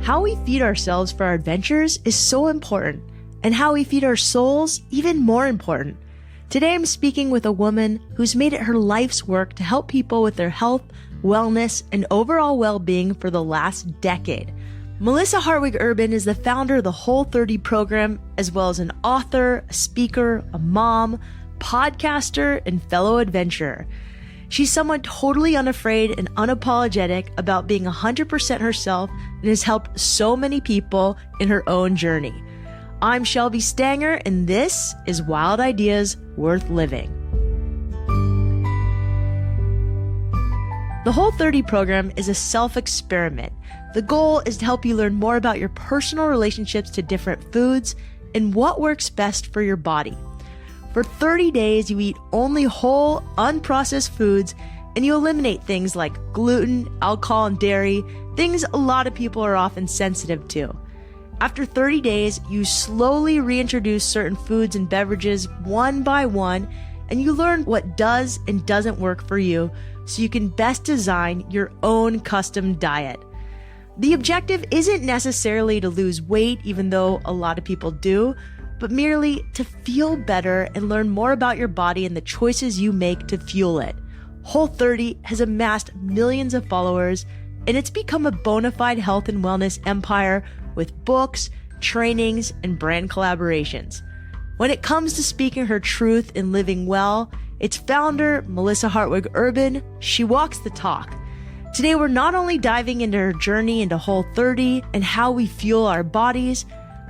How we feed ourselves for our adventures is so important, and how we feed our souls even more important. Today I'm speaking with a woman who's made it her life's work to help people with their health, wellness, and overall well-being for the last decade. Melissa Hartwig Urban is the founder of the Whole30 program, as well as an author, a speaker, a mom, podcaster, and fellow adventurer. She's someone totally unafraid and unapologetic about being 100% herself and has helped so many people in her own journey. I'm Shelby Stanger, and this is Wild Ideas Worth Living. The Whole30 program is a self-experiment. The goal is to help you learn more about your personal relationships to different foods and what works best for your body. For 30 days, you eat only whole, unprocessed foods, and you eliminate things like gluten, alcohol, and dairy, things a lot of people are often sensitive to. After 30 days, you slowly reintroduce certain foods and beverages one by one, and you learn what does and doesn't work for you so you can best design your own custom diet. The objective isn't necessarily to lose weight, even though a lot of people do, but merely to feel better and learn more about your body and the choices you make to fuel it. Whole30 has amassed millions of followers, and it's become a bona fide health and wellness empire with books, trainings, and brand collaborations. When it comes to speaking her truth and living well, its founder, Melissa Hartwig Urban, she walks the talk. Today, we're not only diving into her journey into Whole30 and how we fuel our bodies,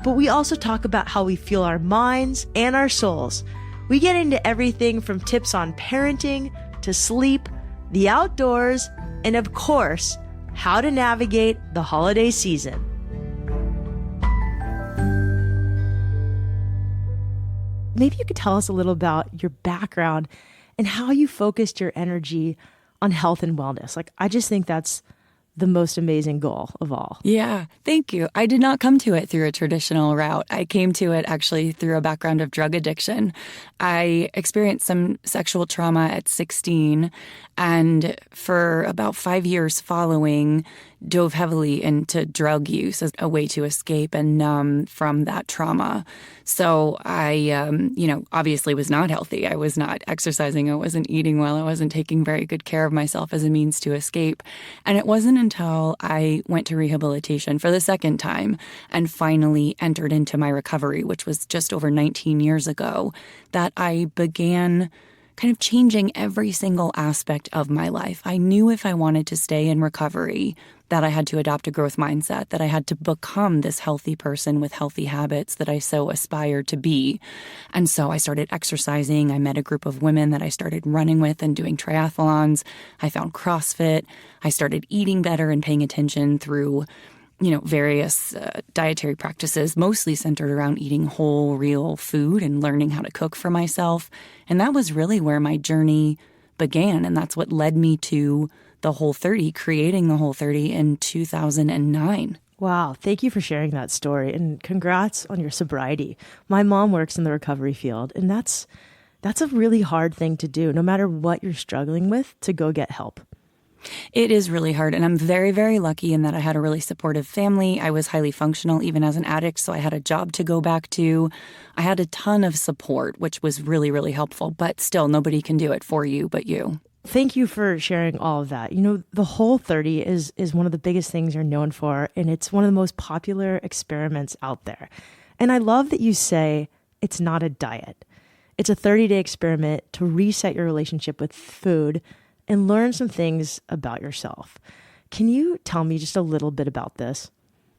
but we also talk about how we fuel our minds and our souls. We get into everything from tips on parenting to sleep, the outdoors, and of course, how to navigate the holiday season. Maybe you could tell us a little about your background and how you focused your energy on health and wellness. I just think that's the most amazing goal of all. Yeah, thank you. I did not come to it through a traditional route. I came to it actually through a background of drug addiction. I experienced some sexual trauma at 16, and for about 5 years following, dove heavily into drug use as a way to escape and numb from that trauma. So I, obviously was not healthy. I was not exercising. I wasn't eating well. I wasn't taking very good care of myself as a means to escape. And it wasn't until I went to rehabilitation for the second time and finally entered into my recovery, which was just over 19 years ago, that I began kind of changing every single aspect of my life. I knew if I wanted to stay in recovery that I had to adopt a growth mindset, that I had to become this healthy person with healthy habits that I so aspired to be. And so I started exercising. I met a group of women that I started running with and doing triathlons. I found CrossFit. I started eating better and paying attention through various dietary practices, mostly centered around eating whole, real food and learning how to cook for myself. And that was really where my journey began. And that's what led me to the Whole30, creating the Whole30 in 2009. Wow. Thank you for sharing that story, and congrats on your sobriety. My mom works in the recovery field, and that's a really hard thing to do, no matter what you're struggling with, to go get help. It is really hard, and I'm very, very lucky in that I had a really supportive family. I was highly functional even as an addict, so I had a job to go back to. I had a ton of support, which was really, really helpful, but still nobody can do it for you but you. Thank you for sharing all of that. The Whole30 is one of the biggest things you're known for, and it's one of the most popular experiments out there. And I love that you say it's not a diet. It's a 30-day experiment to reset your relationship with food and learn some things about yourself. Can you tell me just a little bit about this?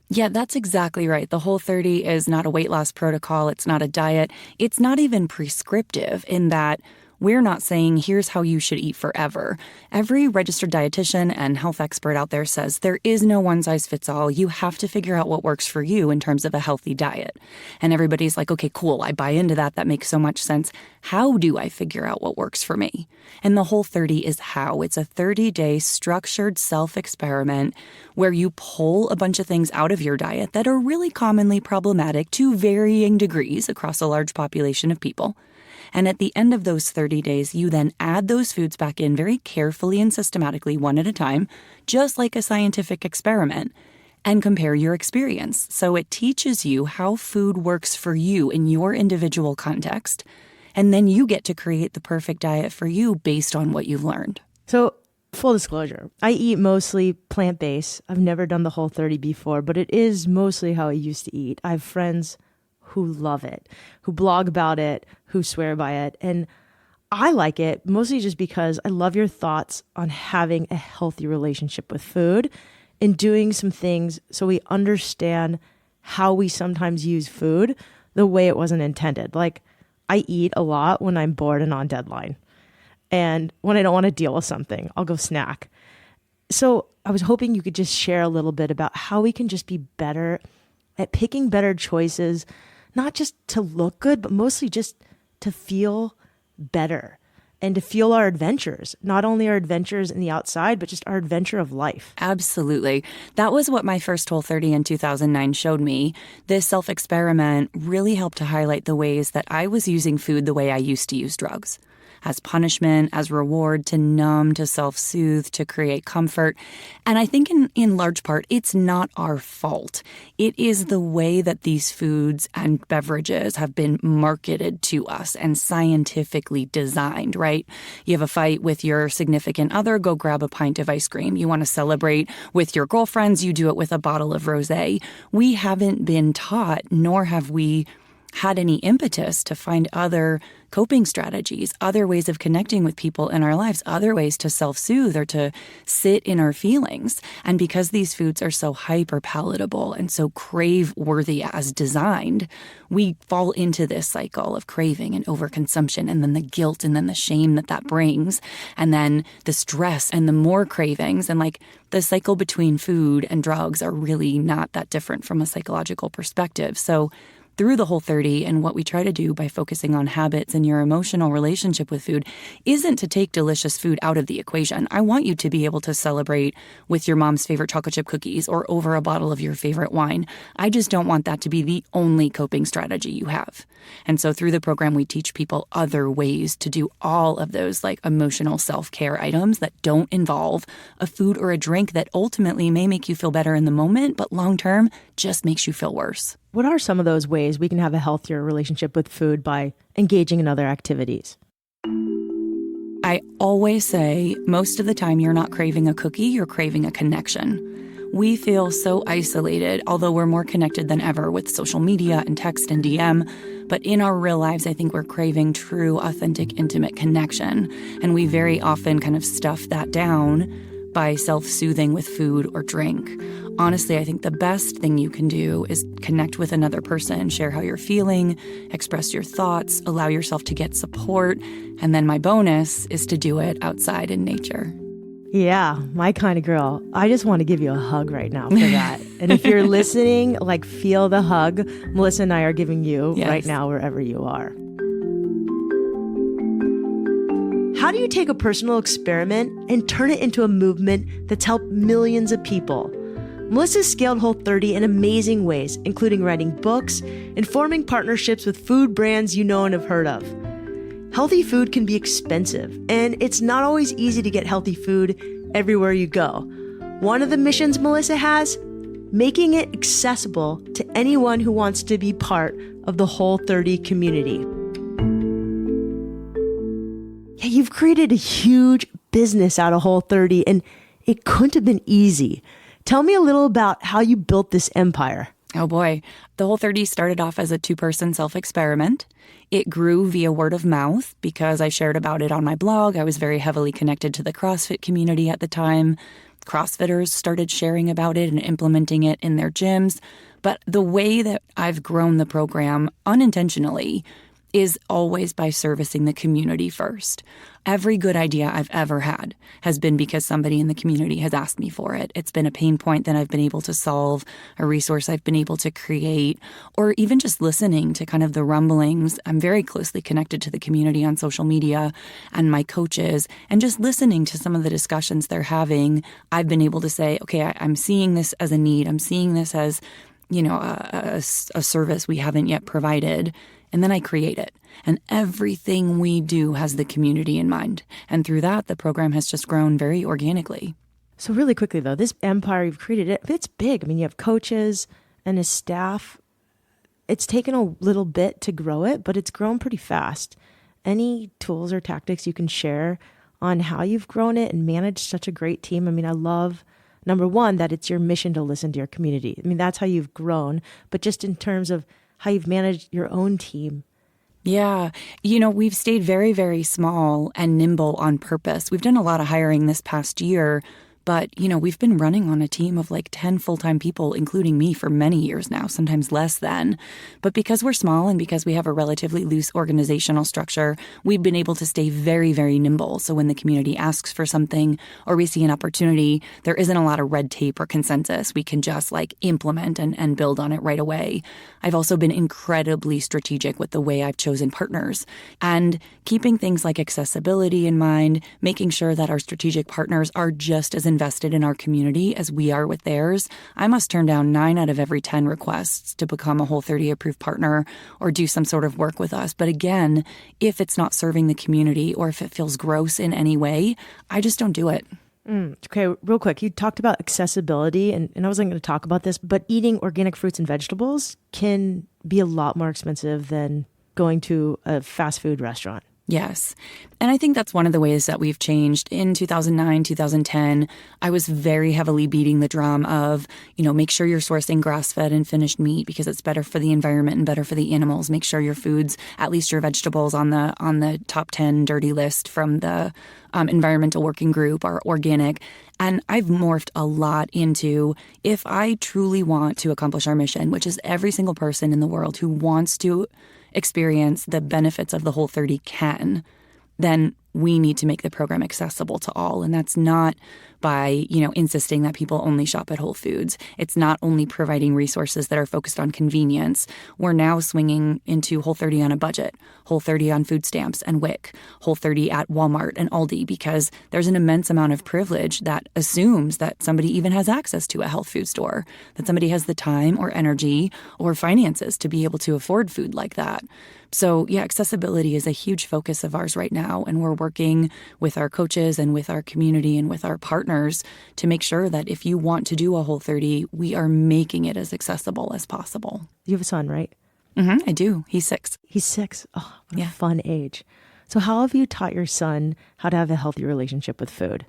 Yeah, that's exactly right. The Whole30 is not a weight loss protocol. It's not a diet. It's not even prescriptive in that we're not saying here's how you should eat forever. Every registered dietitian and health expert out there says there is no one size fits all. You have to figure out what works for you in terms of a healthy diet. And everybody's like, okay, cool. I buy into that. That makes so much sense. How do I figure out what works for me? And the Whole30 is how. It's a 30-day structured self-experiment where you pull a bunch of things out of your diet that are really commonly problematic to varying degrees across a large population of people. And at the end of those 30 days, you then add those foods back in very carefully and systematically, one at a time, just like a scientific experiment. and compare your experience. So it teaches you how food works for you in your individual context. And then you get to create the perfect diet for you based on what you've learned. So, full disclosure, I eat mostly plant-based. I've never done the Whole30 before, but it is mostly how I used to eat. I have friends who love it, who blog about it, who swear by it. And I like it mostly just because I love your thoughts on having a healthy relationship with food and doing some things so we understand how we sometimes use food the way it wasn't intended. Like, I eat a lot when I'm bored and on deadline. And when I don't want to deal with something, I'll go snack. So I was hoping you could just share a little bit about how we can just be better at picking better choices, not just to look good, but mostly just to feel better and to feel our adventures, not only our adventures in the outside, but just our adventure of life. Absolutely. That was what my first Whole30 in 2009 showed me. This self-experiment really helped to highlight the ways that I was using food the way I used to use drugs. As punishment, as reward, to numb, to self-soothe, to create comfort. And I think in large part, it's not our fault. It is the way that these foods and beverages have been marketed to us and scientifically designed, right? You have a fight with your significant other, go grab a pint of ice cream. You want to celebrate with your girlfriends, you do it with a bottle of rosé. We haven't been taught, nor have we had any impetus to find other coping strategies, other ways of connecting with people in our lives, other ways to self-soothe or to sit in our feelings. And because these foods are so hyper-palatable and so crave-worthy as designed, we fall into this cycle of craving and overconsumption, and then the guilt and then the shame that brings, and then the stress and the more cravings. And like the cycle between food and drugs are really not that different from a psychological perspective. So through the Whole30 and what we try to do by focusing on habits and your emotional relationship with food isn't to take delicious food out of the equation. I want you to be able to celebrate with your mom's favorite chocolate chip cookies or over a bottle of your favorite wine. I just don't want that to be the only coping strategy you have. And so through the program, we teach people other ways to do all of those like emotional self-care items that don't involve a food or a drink that ultimately may make you feel better in the moment, but long-term just makes you feel worse. What are some of those ways we can have a healthier relationship with food by engaging in other activities? I always say most of the time you're not craving a cookie, you're craving a connection. We feel so isolated, although we're more connected than ever with social media and text and DM. But in our real lives, I think we're craving true, authentic, intimate connection. And we very often kind of stuff that down by self-soothing with food or drink. Honestly, I think the best thing you can do is connect with another person, share how you're feeling, express your thoughts, allow yourself to get support. And then my bonus is to do it outside in nature. Yeah, my kind of girl. I just want to give you a hug right now for that. And if you're listening, like feel the hug Melissa and I are giving you right now, wherever you are. How do you take a personal experiment and turn it into a movement that's helped millions of people? Melissa scaled Whole30 in amazing ways, including writing books and forming partnerships with food brands you know and have heard of. Healthy food can be expensive, and it's not always easy to get healthy food everywhere you go. One of the missions Melissa has, making it accessible to anyone who wants to be part of the Whole30 community. Yeah, you've created a huge business out of Whole30, and it couldn't have been easy. Tell me a little about how you built this empire. Oh boy. The Whole30 started off as a 2-person self-experiment. It grew via word of mouth because I shared about it on my blog. I was very heavily connected to the CrossFit community at the time. CrossFitters started sharing about it and implementing it in their gyms. But the way that I've grown the program unintentionally is always by servicing the community first. Every good idea I've ever had has been because somebody in the community has asked me for it. It's been a pain point that I've been able to solve, a resource I've been able to create, or even just listening to kind of the rumblings. I'm very closely connected to the community on social media and my coaches, and just listening to some of the discussions they're having, I've been able to say, okay, I'm seeing this as a need. I'm seeing this as, a service we haven't yet provided. And then I create it. And everything we do has the community in mind. And through that, the program has just grown very organically. So really quickly though, this empire you've created, it's big. I mean, you have coaches and a staff. It's taken a little bit to grow it, but it's grown pretty fast. Any tools or tactics you can share on how you've grown it and managed such a great team? I mean, I love, number one, that it's your mission to listen to your community. I mean, that's how you've grown, but just in terms of how you've managed your own team. Yeah. We've stayed very, very small and nimble on purpose. We've done a lot of hiring this past year, but, we've been running on a team of like 10 full-time people, including me, for many years now, sometimes less than. But because we're small and because we have a relatively loose organizational structure, we've been able to stay very, very nimble. So when the community asks for something or we see an opportunity, there isn't a lot of red tape or consensus. We can just like implement and build on it right away. I've also been incredibly strategic with the way I've chosen partners and keeping things like accessibility in mind, making sure that our strategic partners are just as invested in our community as we are with theirs. I must turn down 9 out of every 10 requests to become a Whole30 approved partner or do some sort of work with us. But again, if it's not serving the community or if it feels gross in any way, I just don't do it. Okay, real quick, you talked about accessibility, and I wasn't going to talk about this, but eating organic fruits and vegetables can be a lot more expensive than going to a fast food restaurant. Yes. And I think that's one of the ways that we've changed. In 2009, 2010, I was very heavily beating the drum of, make sure you're sourcing grass-fed and finished meat because it's better for the environment and better for the animals. Make sure your foods, at least your vegetables on the top 10 dirty list from the environmental working group are organic. And I've morphed a lot into, if I truly want to accomplish our mission, which is every single person in the world who wants to experience the benefits of the Whole30 can, then we need to make the program accessible to all. And that's not by, insisting that people only shop at Whole Foods. It's not only providing resources that are focused on convenience. We're now swinging into Whole30 on a budget, Whole30 on food stamps and WIC, Whole30 at Walmart and Aldi, because there's an immense amount of privilege that assumes that somebody even has access to a health food store, that somebody has the time or energy or finances to be able to afford food like that. So yeah, accessibility is a huge focus of ours right now. And we're working with our coaches and with our community and with our partners to make sure that if you want to do a Whole30, we are making it as accessible as possible. You have a son, right? Mm-hmm, I do. He's 6. He's 6. Oh, what a fun age. So how have you taught your son how to have a healthy relationship with food?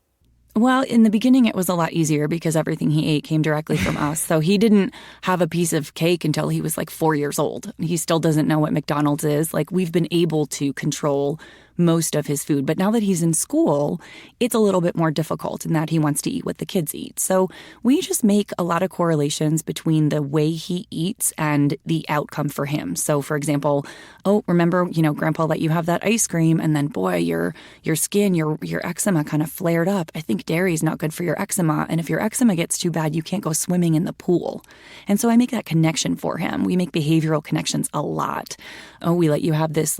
Well, in the beginning, it was a lot easier because everything he ate came directly from us. So he didn't have a piece of cake until he was like 4 years old. He still doesn't know what McDonald's is. Like, we've been able to control most of his food. But now that he's in school, it's a little bit more difficult in that he wants to eat what the kids eat. So we just make a lot of correlations between the way he eats and the outcome for him. So for example, remember, Grandpa let you have that ice cream and then boy, your skin, your eczema kind of flared up. I think dairy is not good for your eczema. And if your eczema gets too bad, you can't go swimming in the pool. And so I make that connection for him. We make behavioral connections a lot. We let you have this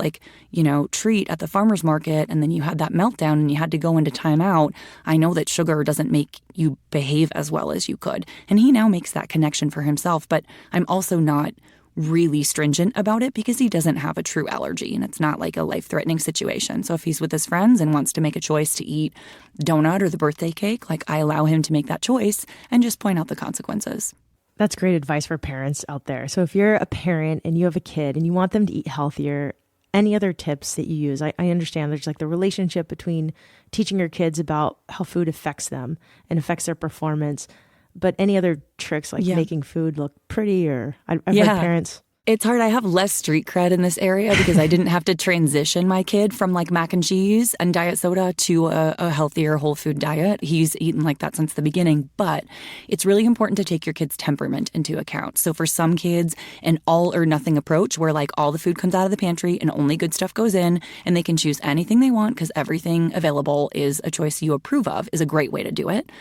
treat at the farmer's market and then you had that meltdown and you had to go into timeout. I know that sugar doesn't make you behave as well as you could. And he now makes that connection for himself. But I'm also not really stringent about it because he doesn't have a true allergy and it's not like a life-threatening situation. So if he's with his friends and wants to make a choice to eat donut or the birthday cake, I allow him to make that choice and just point out the consequences. That's great advice for parents out there. So if you're a parent and you have a kid and you want them to eat healthier, any other tips that you use? I understand there's the relationship between teaching your kids about how food affects them and affects their performance. But any other tricks making food look pretty I've heard parents. It's hard. I have less street cred in this area because I didn't have to transition my kid from mac and cheese and diet soda to a healthier whole food diet. He's eaten like that since the beginning. But it's really important to take your kid's temperament into account. So for some kids, an all or nothing approach where all the food comes out of the pantry and only good stuff goes in and they can choose anything they want because everything available is a choice you approve of is a great way to do it.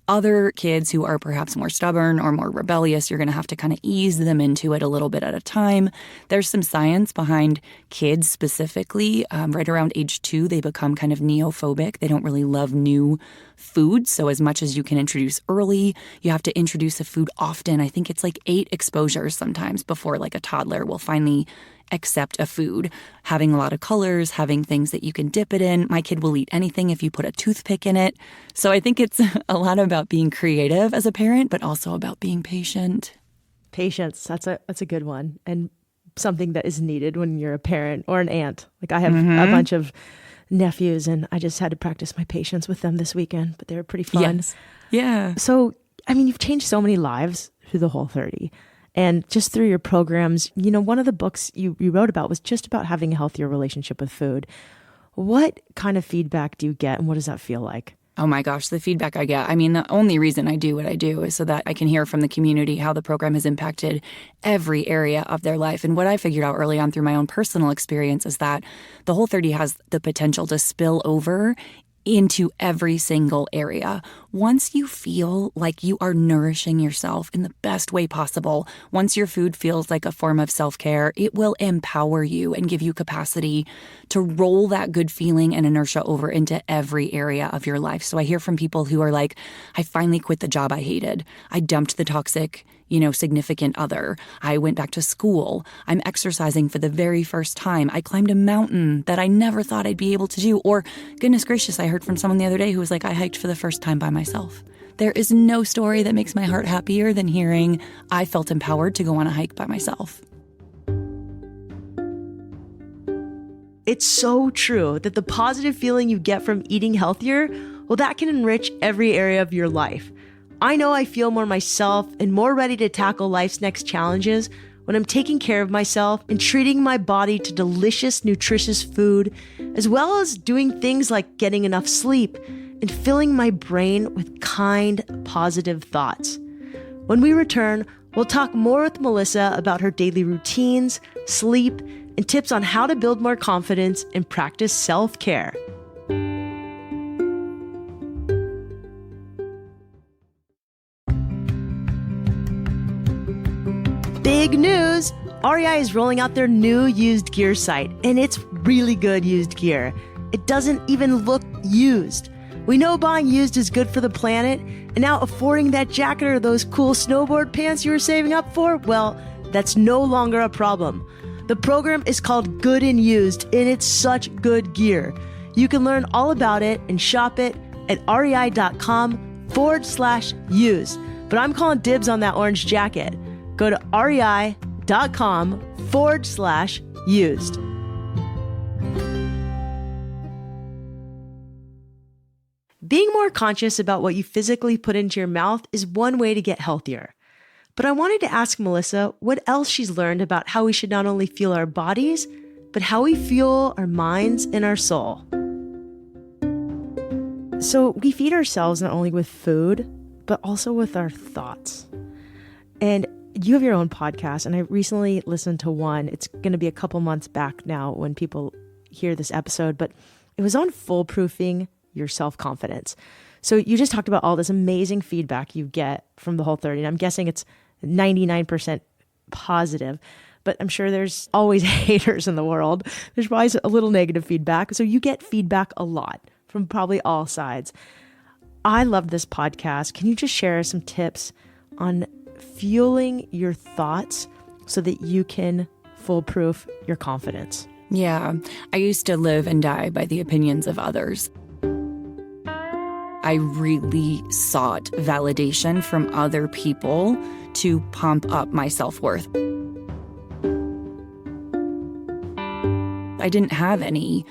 Other kids who are perhaps more stubborn or more rebellious, you're going to have to kind of ease them into it a little bit at a time. There's some science behind kids specifically. Right around age 2, they become kind of neophobic. They don't really love new foods. So as much as you can introduce early, you have to introduce a food often. I think it's 8 exposures sometimes before a toddler will finally accept a food. Having a lot of colors, having things that you can dip it in. My kid will eat anything if you put a toothpick in it. So I think it's a lot about being creative as a parent, but also about being patient. Patience, that's a good one. And something that is needed when you're a parent or an aunt. Like I have a bunch of nephews and I just had to practice my patience with them this weekend, but they were pretty fun. Yes. Yeah. So, I mean, you've changed so many lives through the Whole30 and just through your programs. You know, one of the books you wrote about was just about having a healthier relationship with food. What kind of feedback do you get and what does that feel like? Oh my gosh, the feedback I get. I mean, the only reason I do what I do is so that I can hear from the community how the program has impacted every area of their life. And what I figured out early on through my own personal experience is that the Whole30 has the potential to spill over into every single area. Once you feel like you are nourishing yourself in the best way possible, once your food feels like a form of self-care, it will empower you and give you capacity to roll that good feeling and inertia over into every area of your life. So I hear from people who are like, I finally quit the job I hated. I dumped the toxic significant other. I went back to school. I'm exercising for the very first time. I climbed a mountain that I never thought I'd be able to do. Or, goodness gracious, I heard from someone the other day who was like, I hiked for the first time by myself. There is no story that makes my heart happier than hearing I felt empowered to go on a hike by myself. It's so true that the positive feeling you get from eating healthier, well, that can enrich every area of your life. I know I feel more myself and more ready to tackle life's next challenges when I'm taking care of myself and treating my body to delicious, nutritious food, as well as doing things like getting enough sleep and filling my brain with kind, positive thoughts. When we return, we'll talk more with Melissa about her daily routines, sleep, and tips on how to build more confidence and practice self-care. Big news! REI is rolling out their new used gear site, and it's really good used gear. It doesn't even look used. We know buying used is good for the planet, and now affording that jacket or those cool snowboard pants you were saving up for, well, that's no longer a problem. The program is called Good and Used, and it's such good gear. You can learn all about it and shop it at rei.com/used. But I'm calling dibs on that orange jacket. Go to rei.com/used. Being more conscious about what you physically put into your mouth is one way to get healthier. But I wanted to ask Melissa what else she's learned about how we should not only fuel our bodies, but how we fuel our minds and our soul. So we feed ourselves not only with food, but also with our thoughts. And you have your own podcast, and I recently listened to one. It's going to be a couple months back now when people hear this episode, but it was on foolproofing your self-confidence. So you just talked about all this amazing feedback you get from the Whole30, and I'm guessing it's 99% positive, but I'm sure there's always haters in the world. There's probably a little negative feedback. So you get feedback a lot from probably all sides. I love this podcast. Can you just share some tips on fueling your thoughts so that you can foolproof your confidence? Yeah, I used to live and die by the opinions of others. I really sought validation from other people to pump up my self-worth. I didn't have any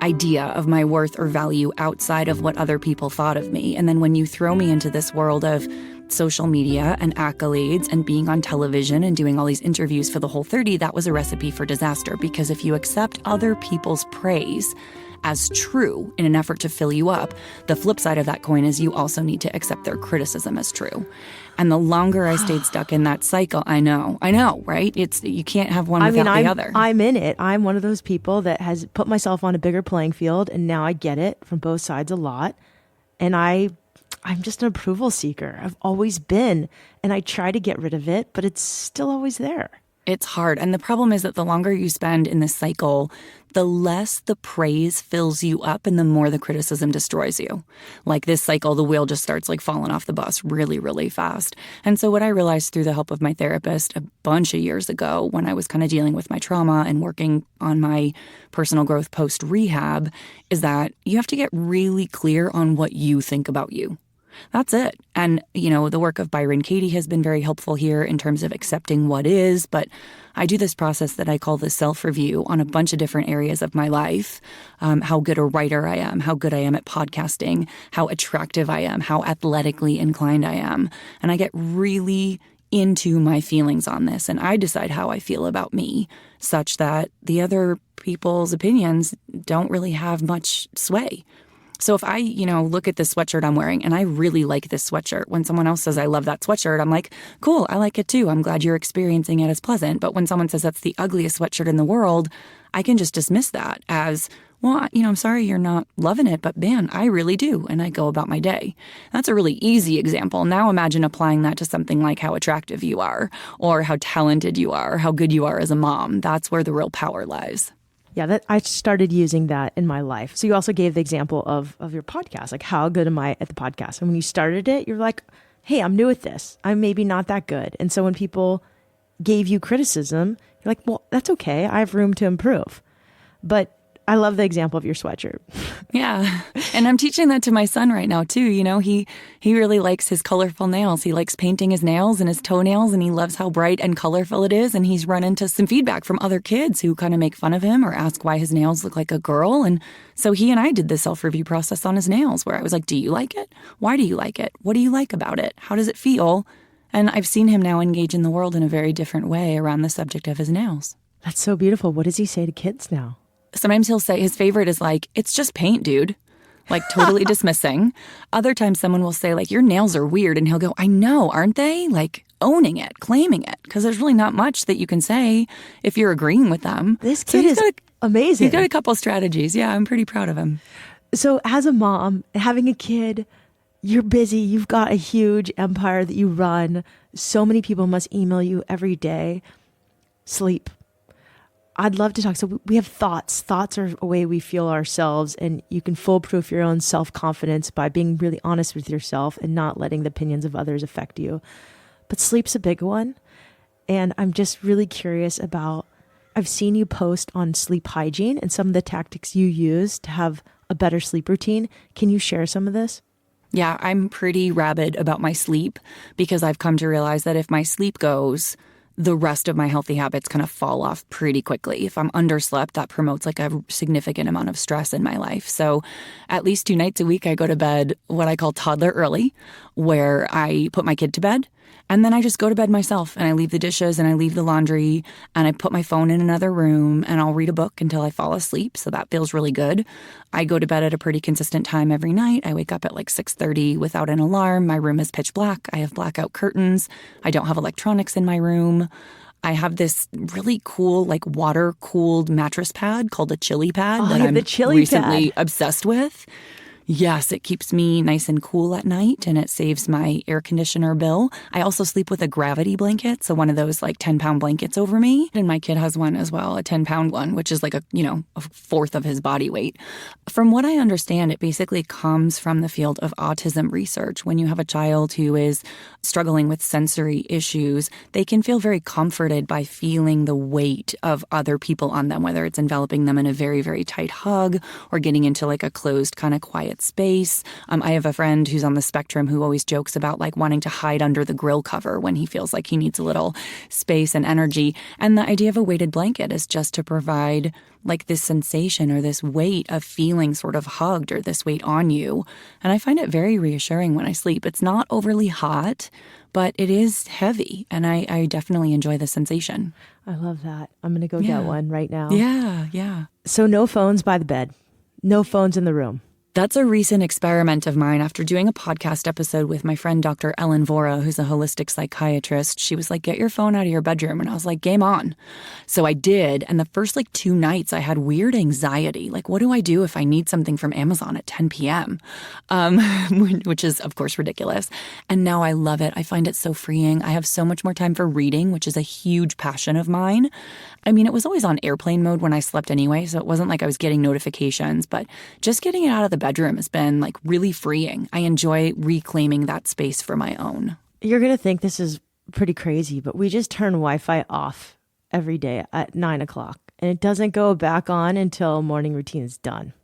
idea of my worth or value outside of what other people thought of me. And then when you throw me into this world of social media and accolades and being on television and doing all these interviews for the Whole30, that was a recipe for disaster. Because if you accept other people's praise as true in an effort to fill you up, the flip side of that coin is you also need to accept their criticism as true. And the longer I stayed stuck in that cycle, I know, right? You can't have one without the other. I'm in it. I'm one of those people that has put myself on a bigger playing field, and now I get it from both sides a lot. And I'm just an approval seeker. I've always been, and I try to get rid of it, but it's still always there. It's hard. And the problem is that the longer you spend in this cycle, the less the praise fills you up and the more the criticism destroys you. Like this cycle, the wheel just starts like falling off the bus really, really fast. And so what I realized through the help of my therapist a bunch of years ago when I was kind of dealing with my trauma and working on my personal growth post-rehab is that you have to get really clear on what you think about you. That's it. And, the work of Byron Katie has been very helpful here in terms of accepting what is. But I do this process that I call the self-review on a bunch of different areas of my life. How good a writer I am, how good I am at podcasting, how attractive I am, how athletically inclined I am. And I get really into my feelings on this. And I decide how I feel about me such that the other people's opinions don't really have much sway. So if I, look at this sweatshirt I'm wearing and I really like this sweatshirt, when someone else says I love that sweatshirt, I'm like, cool, I like it too. I'm glad you're experiencing it as pleasant. But when someone says that's the ugliest sweatshirt in the world, I can just dismiss that as, well, I'm sorry you're not loving it, but man, I really do. And I go about my day. That's a really easy example. Now imagine applying that to something like how attractive you are or how talented you are, or how good you are as a mom. That's where the real power lies. Yeah, I started using that in my life. So you also gave the example of your podcast, like how good am I at the podcast? And when you started it, you're like, hey, I'm new at this. I'm maybe not that good. And so when people gave you criticism, you're like, well, that's okay. I have room to improve. But I love the example of your sweatshirt. Yeah. And I'm teaching that to my son right now too. He really likes his colorful nails. He likes painting his nails and his toenails, and he loves how bright and colorful it is. And he's run into some feedback from other kids who kind of make fun of him or ask why his nails look like a girl. And so he and I did the self-review process on his nails where I was like, do you like it? Why do you like it? What do you like about it? How does it feel? And I've seen him now engage in the world in a very different way around the subject of his nails. That's so beautiful. What does he say to kids now? Sometimes he'll say his favorite is like, it's just paint, dude. Like totally dismissing. Other times someone will say like, your nails are weird. And he'll go, I know, aren't they? Like owning it, claiming it. Because there's really not much that you can say if you're agreeing with them. This kid is amazing. He's got a couple strategies. Yeah, I'm pretty proud of him. So as a mom, having a kid, you're busy. You've got a huge empire that you run. So many people must email you every day. Sleep. I'd love to talk. So we have thoughts. Thoughts are a way we feel ourselves, and you can foolproof your own self-confidence by being really honest with yourself and not letting the opinions of others affect you. But sleep's a big one. And I'm just really curious about, I've seen you post on sleep hygiene and some of the tactics you use to have a better sleep routine. Can you share some of this? Yeah, I'm pretty rabid about my sleep because I've come to realize that if my sleep goes, the rest of my healthy habits kind of fall off pretty quickly. If I'm underslept, that promotes like a significant amount of stress in my life. So at least 2 nights a week, I go to bed what I call toddler early, where I put my kid to bed. And then I just go to bed myself and I leave the dishes and I leave the laundry and I put my phone in another room and I'll read a book until I fall asleep. So that feels really good. I go to bed at a pretty consistent time every night. I wake up at like 6:30 without an alarm. My room is pitch black. I have blackout curtains. I don't have electronics in my room. I have this really cool, like water-cooled mattress pad called a chili pad that I'm recently obsessed with. Yes, it keeps me nice and cool at night and it saves my air conditioner bill. I also sleep with a gravity blanket, so one of those like 10-pound blankets over me. And my kid has one as well, a 10-pound one, which is like a fourth of his body weight. From what I understand, it basically comes from the field of autism research. When you have a child who is struggling with sensory issues, they can feel very comforted by feeling the weight of other people on them, whether it's enveloping them in a very, very tight hug or getting into like a closed kind of quiet space. I have a friend who's on the spectrum who always jokes about like wanting to hide under the grill cover when he feels like he needs a little space and energy. And the idea of a weighted blanket is just to provide like this sensation or this weight of feeling sort of hugged or this weight on you. And I find it very reassuring when I sleep. It's not overly hot, but it is heavy. And I definitely enjoy the sensation. I love that. I'm going to go get one right now. Yeah. So no phones by the bed. No phones in the room. That's a recent experiment of mine. After doing a podcast episode with my friend Dr. Ellen Vora, who's a holistic psychiatrist, she was like, get your phone out of your bedroom. And I was like, game on. So I did. And the first 2 nights I had weird anxiety. Like, what do I do if I need something from Amazon at 10 p.m.? Which is, of course, ridiculous. And now I love it. I find it so freeing. I have so much more time for reading, which is a huge passion of mine. I mean, it was always on airplane mode when I slept anyway, so it wasn't like I was getting notifications, but just getting it out of the bedroom has been really freeing. I enjoy reclaiming that space for my own. You're going to think this is pretty crazy, but we just turn Wi-Fi off every day at 9 o'clock, and it doesn't go back on until morning routine is done.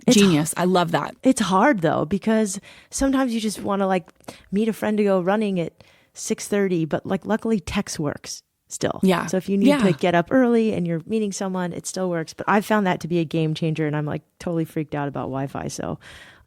Genius. I love that. It's hard though, because sometimes you just want to meet a friend to go running at 6:30, but luckily text works still. Yeah. So if you need to get up early and you're meeting someone, it still works. But I've found that to be a game changer, and I'm totally freaked out about Wi-Fi. So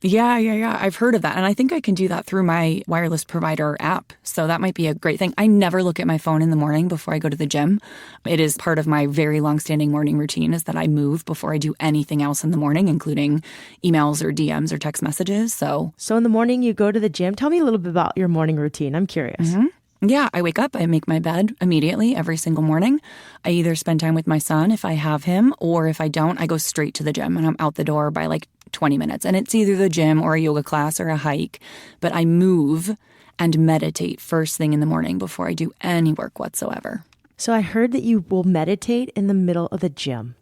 Yeah. I've heard of that. And I think I can do that through my wireless provider app. So that might be a great thing. I never look at my phone in the morning before I go to the gym. It is part of my very long-standing morning routine is that I move before I do anything else in the morning, including emails or DMs or text messages. So in the morning you go to the gym. Tell me a little bit about your morning routine. I'm curious. Yeah, I wake up, I make my bed immediately every single morning. I either spend time with my son if I have him, or if I don't, I go straight to the gym and I'm out the door by 20 minutes. And it's either the gym or a yoga class or a hike, but I move and meditate first thing in the morning before I do any work whatsoever. So I heard that you will meditate in the middle of the gym.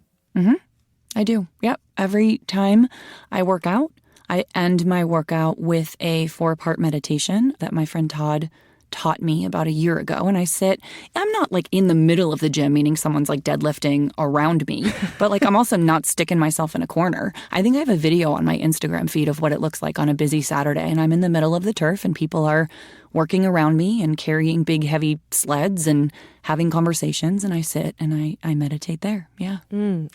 I do. Yep. Every time I work out, I end my workout with a 4-part meditation that my friend Todd taught me about a year ago. And I'm not in the middle of the gym, meaning someone's deadlifting around me, but I'm also not sticking myself in a corner. I think I have a video on my Instagram feed of what it looks like on a busy Saturday. And I'm in the middle of the turf and people are working around me and carrying big, heavy sleds and having conversations. And I sit and I meditate there. Yeah.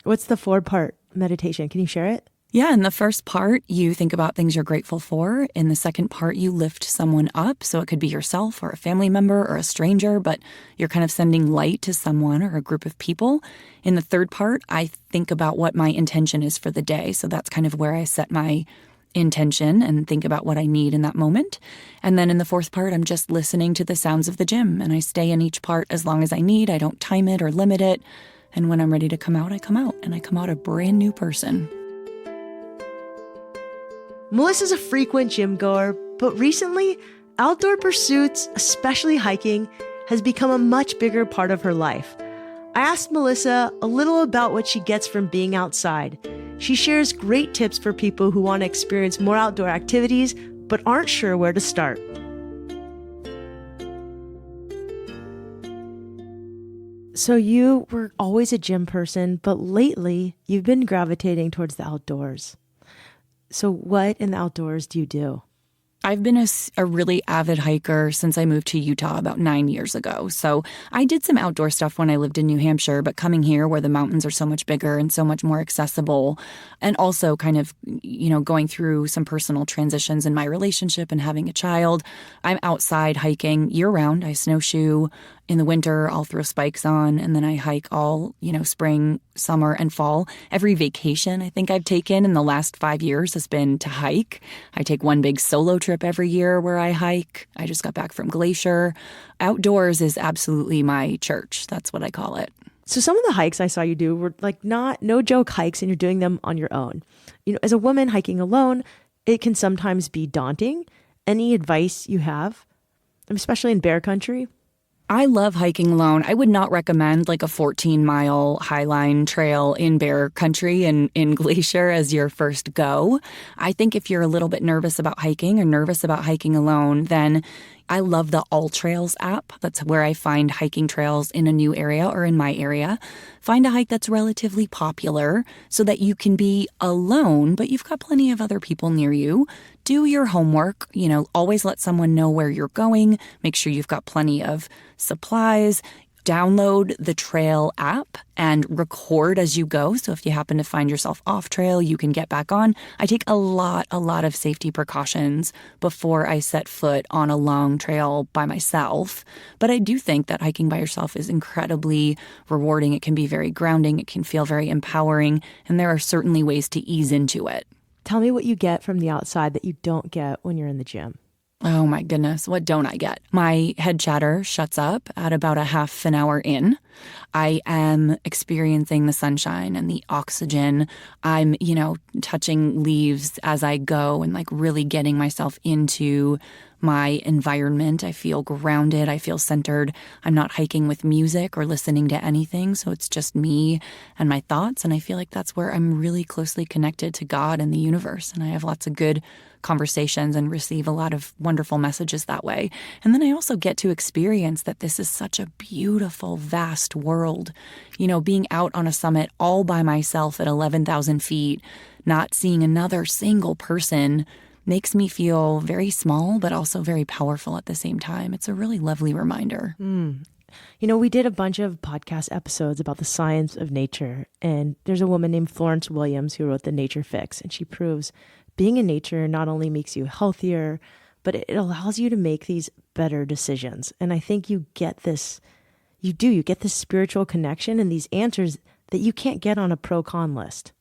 What's the 4-part meditation? Can you share it? Yeah, in the first part, you think about things you're grateful for. In the second part, you lift someone up. So it could be yourself or a family member or a stranger, but you're kind of sending light to someone or a group of people. In the third part, I think about what my intention is for the day. So that's kind of where I set my intention and think about what I need in that moment. And then in the fourth part, I'm just listening to the sounds of the gym. And I stay in each part as long as I need. I don't time it or limit it. And when I'm ready to come out, I come out. And I come out a brand new person. Melissa's a frequent gym goer, but recently, outdoor pursuits, especially hiking, has become a much bigger part of her life. I asked Melissa a little about what she gets from being outside. She shares great tips for people who want to experience more outdoor activities, but aren't sure where to start. So you were always a gym person, but lately you've been gravitating towards the outdoors. So what in the outdoors do you do? I've been a really avid hiker since I moved to Utah about 9 years ago. So I did some outdoor stuff when I lived in New Hampshire, but coming here where the mountains are so much bigger and so much more accessible, and also kind of, going through some personal transitions in my relationship and having a child, I'm outside hiking year round. I snowshoe. In the winter, I'll throw spikes on, and then I hike all, spring, summer, and fall. Every vacation I think I've taken in the last 5 years has been to hike. I take one big solo trip every year where I hike. I just got back from Glacier. Outdoors is absolutely my church. That's what I call it. So some of the hikes I saw you do were no joke hikes, and you're doing them on your own. As a woman hiking alone, it can sometimes be daunting. Any advice you have, especially in bear country? I love hiking alone. I would not recommend a 14-mile highline trail in bear country in Glacier as your first go. I think if you're a little bit nervous about hiking or nervous about hiking alone, then I love the All Trails app. That's where I find hiking trails in a new area or in my area. Find a hike that's relatively popular so that you can be alone, but you've got plenty of other people near you. Do your homework, always let someone know where you're going. Make sure you've got plenty of supplies. Download the trail app and record as you go. So if you happen to find yourself off trail, you can get back on. I take a lot of safety precautions before I set foot on a long trail by myself. But I do think that hiking by yourself is incredibly rewarding. It can be very grounding. It can feel very empowering. And there are certainly ways to ease into it. Tell me what you get from the outside that you don't get when you're in the gym. Oh my goodness, what don't I get? My head chatter shuts up at about a half an hour in. I am experiencing the sunshine and the oxygen. I'm, touching leaves as I go and like really getting myself into my environment. I feel grounded. I feel centered. I'm not hiking with music or listening to anything. So it's just me and my thoughts. And I feel like that's where I'm really closely connected to God and the universe. And I have lots of good conversations and receive a lot of wonderful messages that way. And then I also get to experience that this is such a beautiful, vast world. Being out on a summit all by myself at 11,000 feet, not seeing another single person makes me feel very small, but also very powerful at the same time. It's a really lovely reminder. We did a bunch of podcast episodes about the science of nature. And there's a woman named Florence Williams who wrote The Nature Fix. And she proves being in nature not only makes you healthier, but it allows you to make these better decisions. And I think you get this spiritual connection and these answers that you can't get on a pro-con list.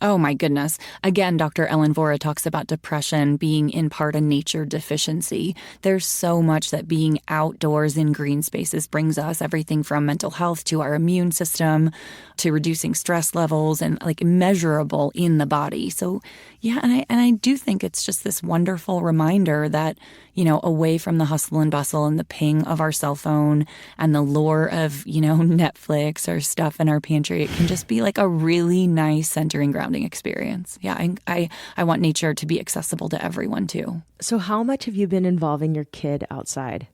Oh my goodness. Again, Dr. Ellen Vora talks about depression being in part a nature deficiency. There's so much that being outdoors in green spaces brings us, everything from mental health to our immune system to reducing stress levels and like measurable in the body. So yeah, and I do think it's just this wonderful reminder that, away from the hustle and bustle and the ping of our cell phone and the lure of, Netflix or stuff in our pantry, it can just be like a really nice centering grounding experience. Yeah, I want nature to be accessible to everyone too. So how much have you been involving your kid outside?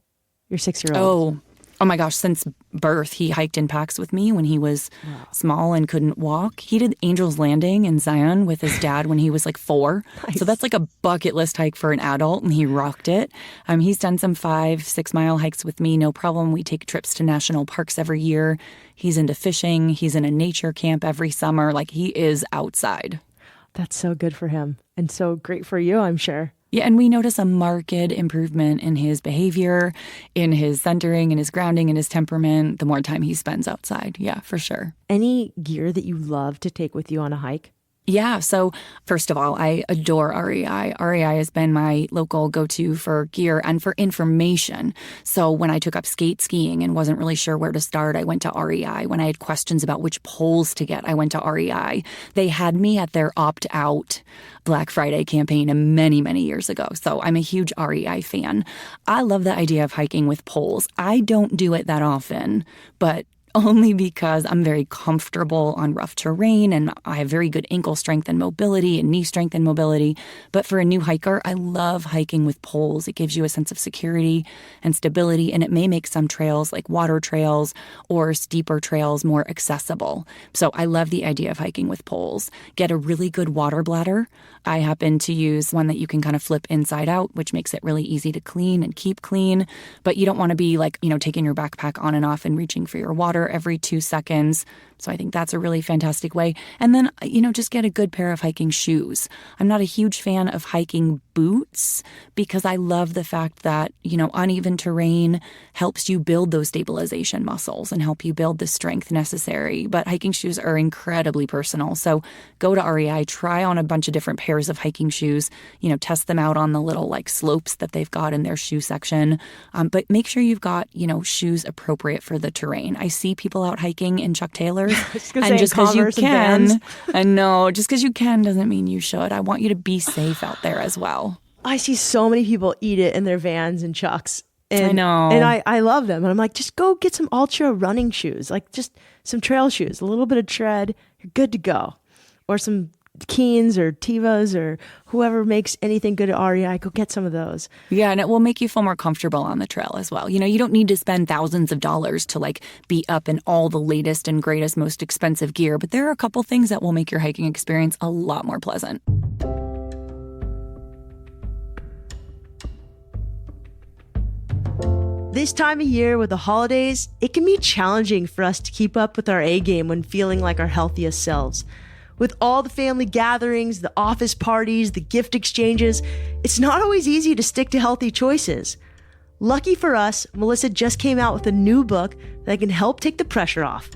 Your 6-year-old? Oh my gosh, since birth, he hiked in packs with me when he was small and couldn't walk. He did Angel's Landing in Zion with his dad when he was like 4. Nice. So that's like a bucket list hike for an adult, and he rocked it. He's done some 5-6 mile hikes with me, no problem. We take trips to national parks every year. He's into fishing. He's in a nature camp every summer. Like, he is outside. That's so good for him and so great for you, I'm sure. Yeah, and we notice a marked improvement in his behavior, in his centering, in his grounding, in his temperament, the more time he spends outside. Yeah, for sure. Any gear that you love to take with you on a hike? Yeah. So first of all, I adore REI. REI has been my local go-to for gear and for information. So when I took up skate skiing and wasn't really sure where to start, I went to REI. When I had questions about which poles to get, I went to REI. They had me at their opt-out Black Friday campaign many, many years ago. So I'm a huge REI fan. I love the idea of hiking with poles. I don't do it that often, but only because I'm very comfortable on rough terrain and I have very good ankle strength and mobility and knee strength and mobility. But for a new hiker, I love hiking with poles. It gives you a sense of security and stability, and it may make some trails like water trails or steeper trails more accessible. So I love the idea of hiking with poles. Get a really good water bladder. I happen to use one that you can kind of flip inside out, which makes it really easy to clean and keep clean. But you don't want to be like, taking your backpack on and off and reaching for your water every 2 seconds. So I think that's a really fantastic way. And then, just get a good pair of hiking shoes. I'm not a huge fan of hiking boots because I love the fact that, uneven terrain helps you build those stabilization muscles and help you build the strength necessary. But hiking shoes are incredibly personal. So go to REI, try on a bunch of different pairs of hiking shoes, test them out on the little like slopes that they've got in their shoe section. But make sure you've got, shoes appropriate for the terrain. I see people out hiking in Chuck Taylors. And just because you can, and no, just because you can doesn't mean you should. I want you to be safe out there as well. I see so many people eat it in their Vans and Chucks. And, I know. And I love them. And I'm like, just go get some ultra running shoes, like just some trail shoes, a little bit of tread, you're good to go. Or some Keens or Tevas or whoever makes anything good at REI, go get some of those. Yeah, and it will make you feel more comfortable on the trail as well. You don't need to spend thousands of dollars to like be up in all the latest and greatest, most expensive gear, but there are a couple things that will make your hiking experience a lot more pleasant. This time of year with the holidays, it can be challenging for us to keep up with our A game when feeling like our healthiest selves. With all the family gatherings, the office parties, the gift exchanges, it's not always easy to stick to healthy choices. Lucky for us, Melissa just came out with a new book that can help take the pressure off.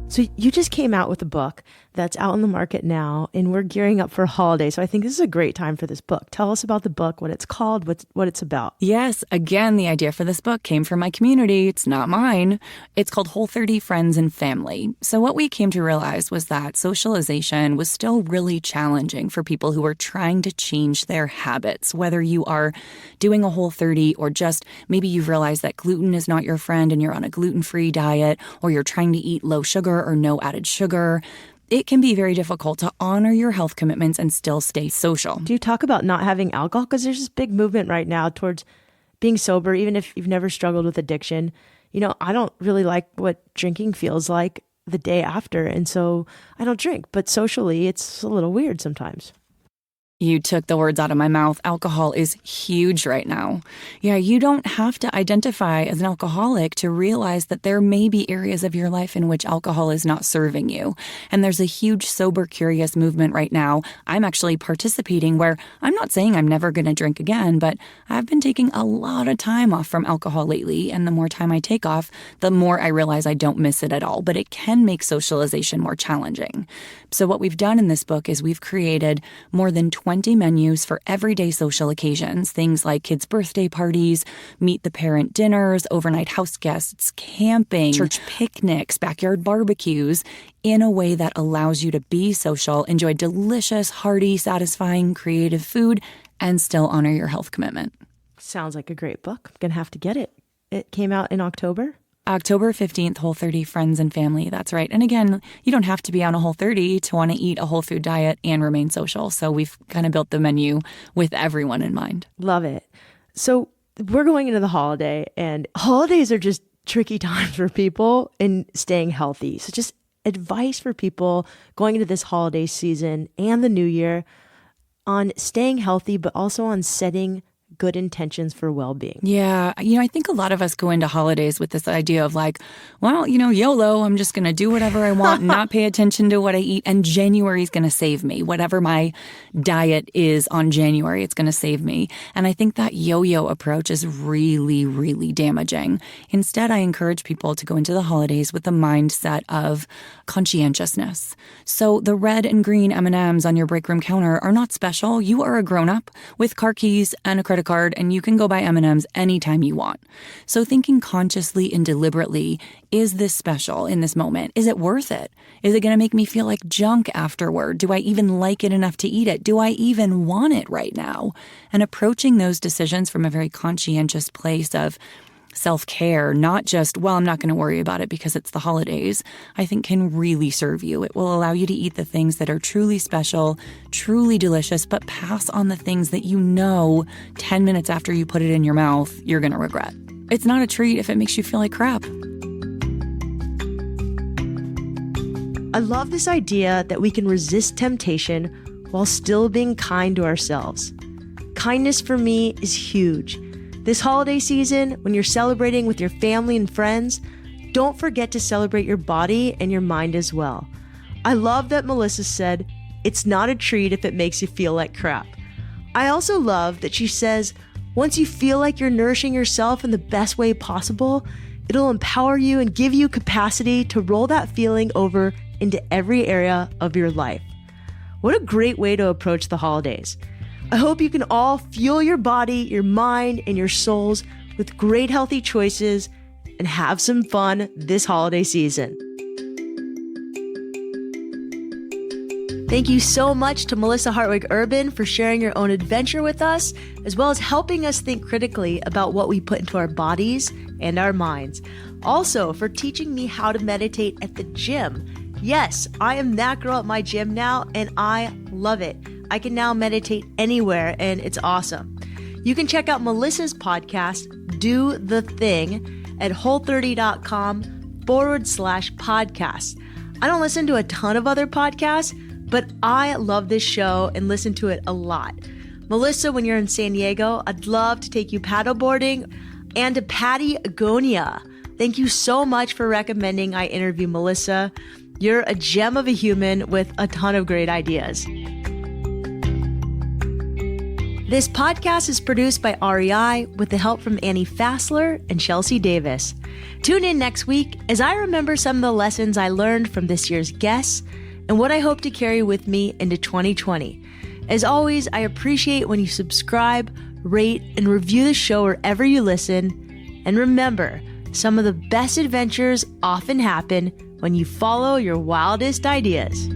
So you just came out with a book that's out in the market now, and we're gearing up for a holiday. So I think this is a great time for this book. Tell us about the book, what it's called, what it's about. Yes, again, the idea for this book came from my community. It's not mine. It's called Whole30 Friends and Family. So what we came to realize was that socialization was still really challenging for people who are trying to change their habits, whether you are doing a Whole30 or just maybe you've realized that gluten is not your friend and you're on a gluten-free diet, or you're trying to eat low sugar or no added sugar. It can be very difficult to honor your health commitments and still stay social. Do you talk about not having alcohol? Because there's this big movement right now towards being sober, even if you've never struggled with addiction. You know, I don't really like what drinking feels like the day after, and so I don't drink. But socially, it's a little weird sometimes. You took the words out of my mouth. Alcohol is huge right now. Yeah, you don't have to identify as an alcoholic to realize that there may be areas of your life in which alcohol is not serving you. And there's a huge sober curious movement right now. I'm actually participating where I'm not saying I'm never going to drink again, but I've been taking a lot of time off from alcohol lately. And the more time I take off, the more I realize I don't miss it at all. But it can make socialization more challenging. So what we've done in this book is we've created more than 20 menus for everyday social occasions, things like kids' birthday parties, meet the parent dinners, overnight house guests, camping, church picnics, backyard barbecues, in a way that allows you to be social, enjoy delicious, hearty, satisfying, creative food, and still honor your health commitment. Sounds like a great book. I'm going to have to get it. It came out in October? October 15th, Whole30 Friends and Family. That's right. And again, you don't have to be on a Whole30 to want to eat a whole food diet and remain social. So we've kind of built the menu with everyone in mind. Love it. So we're going into the holiday, and holidays are just tricky times for people in staying healthy. So just advice for people going into this holiday season and the new year on staying healthy, but also on setting good intentions for well-being. Yeah. I think a lot of us go into holidays with this idea of like, well, YOLO, I'm just going to do whatever I want, not pay attention to what I eat. And January is going to save me. Whatever my diet is on January, it's going to save me. And I think that yo-yo approach is really, really damaging. Instead, I encourage people to go into the holidays with the mindset of conscientiousness. So the red and green M&Ms on your break room counter are not special. You are a grown-up with car keys and a credit card, and you can go buy M&Ms anytime you want. So thinking consciously and deliberately, is this special in this moment? Is it worth it? Is it going to make me feel like junk afterward? Do I even like it enough to eat it? Do I even want it right now? And approaching those decisions from a very conscientious place of self-care, not just, well, I'm not going to worry about it because it's the holidays, I think can really serve you. It will allow you to eat the things that are truly special, truly delicious, but pass on the things that 10 minutes after you put it in your mouth, you're going to regret. It's not a treat if it makes you feel like crap. I love this idea that we can resist temptation while still being kind to ourselves. Kindness for me is huge. This holiday season, when you're celebrating with your family and friends, don't forget to celebrate your body and your mind as well. I love that Melissa said, it's not a treat if it makes you feel like crap. I also love that she says, once you feel like you're nourishing yourself in the best way possible, it'll empower you and give you capacity to roll that feeling over into every area of your life. What a great way to approach the holidays. I hope you can all fuel your body, your mind, and your souls with great healthy choices and have some fun this holiday season. Thank you so much to Melissa Hartwig Urban for sharing your own adventure with us, as well as helping us think critically about what we put into our bodies and our minds. Also, for teaching me how to meditate at the gym. Yes, I am that girl at my gym now, and I love it. I can now meditate anywhere, and it's awesome. You can check out Melissa's podcast, Do the Thing, at whole30.com/podcast. I don't listen to a ton of other podcasts, but I love this show and listen to it a lot. Melissa, when you're in San Diego, I'd love to take you paddleboarding. And to Patty Agonia, thank you so much for recommending I interview Melissa. You're a gem of a human with a ton of great ideas. This podcast is produced by REI with the help from Annie Fassler and Chelsea Davis. Tune in next week as I remember some of the lessons I learned from this year's guests and what I hope to carry with me into 2020. As always, I appreciate when you subscribe, rate, and review the show wherever you listen. And remember, some of the best adventures often happen when you follow your wildest ideas.